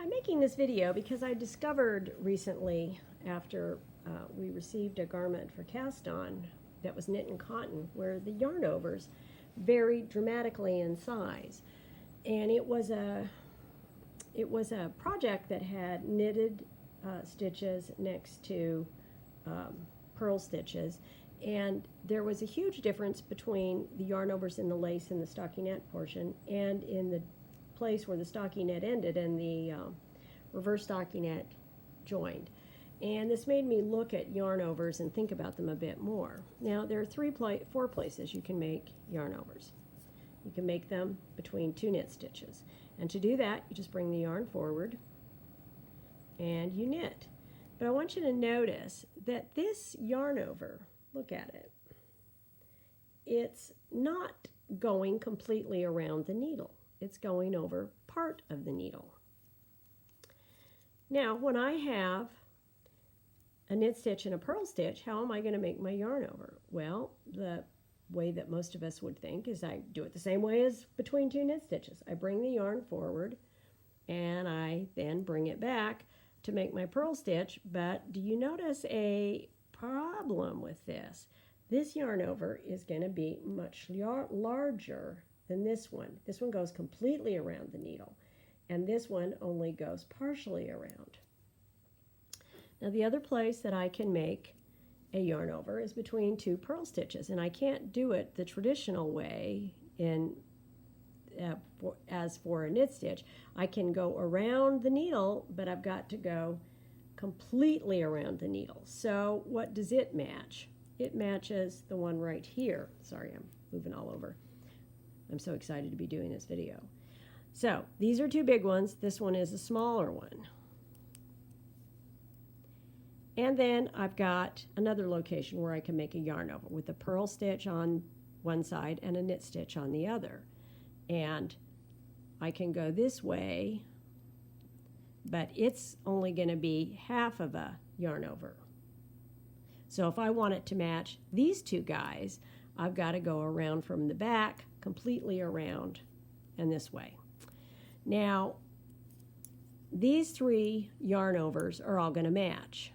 I'm making this video because I discovered recently, after we received a garment for cast on that was knit in cotton, where the yarn overs varied dramatically in size. And it was a project that had knitted stitches next to purl stitches, and there was a huge difference between the yarn overs in the lace and the stockinette portion, and in the place where the stockinette ended and the reverse stockinette joined. And this made me look at yarn overs and think about them a bit more. Now, there are four places you can make yarn overs. You can make them between two knit stitches. And to do that, you just bring the yarn forward and you knit. But I want you to notice that this yarn over, look at it, it's not going completely around the needle. It's going over part of the needle. Now, when I have a knit stitch and a purl stitch, how am I going to make my yarn over? Well, the way that most of us would think is I do it the same way as between two knit stitches. I bring the yarn forward and I then bring it back to make my purl stitch. But do you notice a problem with this? This yarn over is going to be much larger than this one. This one goes completely around the needle, and this one only goes partially around. Now, the other place that I can make a yarn over is between two purl stitches, and I can't do it the traditional way as for a knit stitch. I can go around the needle, but I've got to go completely around the needle. So what does it match? It matches the one right here. Sorry, I'm moving all over. I'm so excited to be doing this video. So these are two big ones. This one is a smaller one. And then I've got another location where I can make a yarn over with a purl stitch on one side and a knit stitch on the other. And I can go this way, but it's only going to be half of a yarn over. So if I want it to match these two guys, I've got to go around from the back, completely around, and this way. Now, these three yarn overs are all going to match.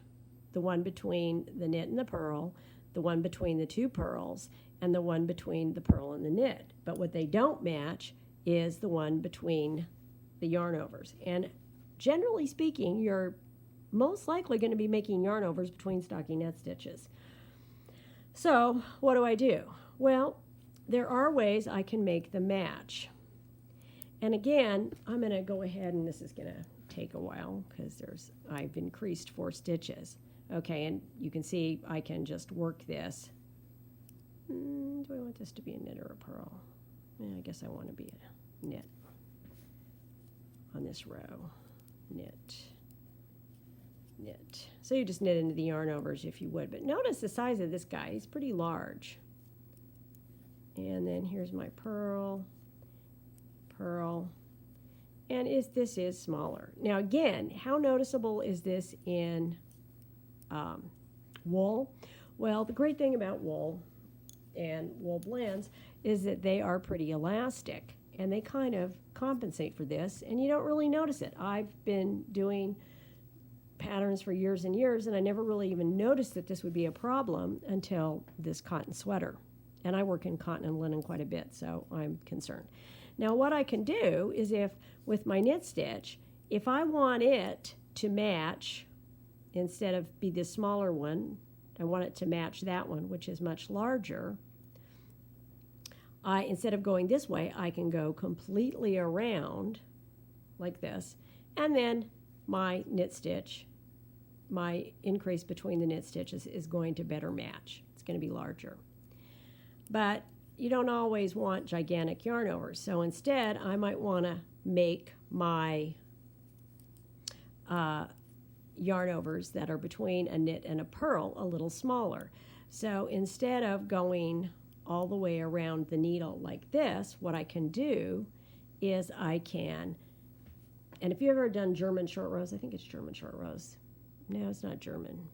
The one between the knit and the purl, the one between the two purls, and the one between the purl and the knit. But what they don't match is the one between the yarn overs. And generally speaking, you're most likely going to be making yarn overs between stockinette stitches. So what do? Well, there are ways I can make them match. And again, I'm going to go ahead, and this is going to take a while because I've increased 4 stitches. Okay, and you can see I can just work this. Do I want this to be a knit or a purl? Yeah, I guess I want to be a knit on this row. Knit, knit. So you just knit into the yarn overs if you would. But notice the size of this guy. He's pretty large. And then here's my purl, purl. And this is smaller. Now again, how noticeable is this in wool? Well, the great thing about wool and wool blends is that they are pretty elastic, and they kind of compensate for this, and you don't really notice it. I've been doing patterns for years and years, and I never really even noticed that this would be a problem until this cotton sweater. And I work in cotton and linen quite a bit, so I'm concerned. Now what I can do is, with my knit stitch, if I want it to match, instead of be this smaller one, I want it to match that one, which is much larger. Instead of going this way, I can go completely around like this, and then my knit stitch, my increase between the knit stitches is going to better match. It's going to be larger. But you don't always want gigantic yarn overs, so instead I might want to make my yarn overs that are between a knit and a purl a little smaller. So instead of going all the way around the needle like this, what I can do is I can, and if you've ever done German short rows, I think it's German short rows. No, it's not German.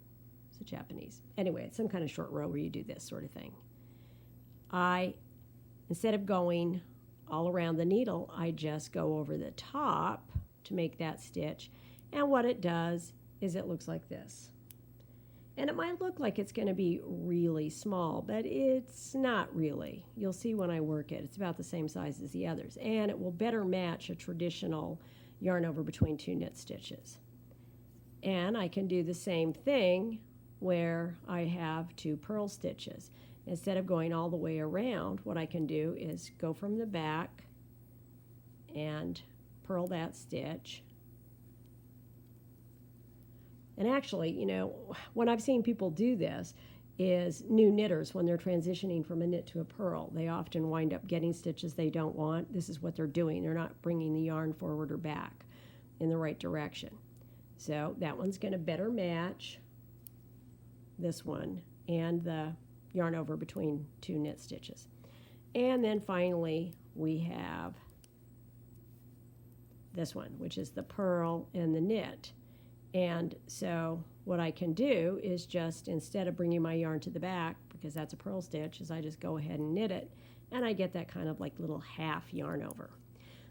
It's a Japanese. Anyway, it's some kind of short row where you do this sort of thing. Instead of going all around the needle, I just go over the top to make that stitch. And what it does is it looks like this. And it might look like it's going to be really small, but it's not really. You'll see when I work it. It's about the same size as the others. And it will better match a traditional yarn over between 2 knit stitches. And I can do the same thing where I have 2 purl stitches. Instead of going all the way around, what I can do is go from the back and purl that stitch. And actually, you know, when I've seen people do this is new knitters, when they're transitioning from a knit to a purl, they often wind up getting stitches they don't want. This is what they're doing. They're not bringing the yarn forward or back in the right direction. So that one's going to better match this one and the yarn over between 2 knit stitches. And then finally we have this one, which is the purl and the knit. And so what I can do is just, instead of bringing my yarn to the back, because that's a purl stitch, is I just go ahead and knit it, and I get that kind of like little half yarn over.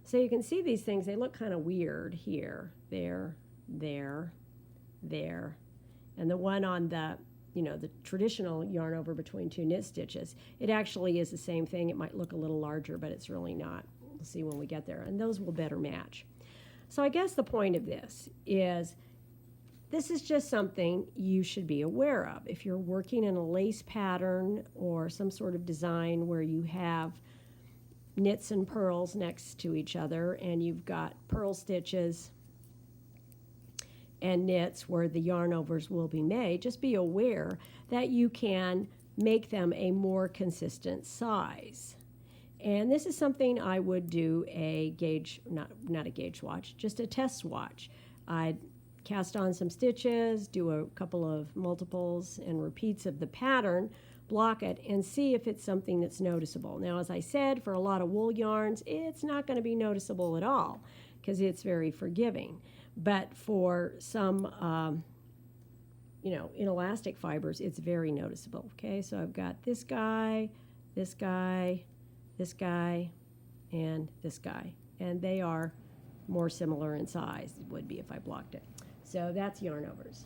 So you can see these things, they look kind of weird here, there, there, there. And the one on the, you know, the traditional yarn over between 2 knit stitches, it actually is the same thing. It might look a little larger, but it's really not. We'll see when we get there, and those will better match. So I guess the point of this is, this is just something you should be aware of. If you're working in a lace pattern or some sort of design where you have knits and purls next to each other, and you've got purl stitches and knits where the yarn overs will be made, just be aware that you can make them a more consistent size. And this is something I would do a gauge, not a gauge swatch, just a test swatch. I'd cast on some stitches, do a couple of multiples and repeats of the pattern, block it, and see if it's something that's noticeable. Now, as I said, for a lot of wool yarns, it's not going to be noticeable at all because it's very forgiving. But for some, inelastic fibers, it's very noticeable. Okay, so I've got this guy, this guy, this guy, and this guy. And they are more similar in size, it would be if I blocked it. So that's yarn overs.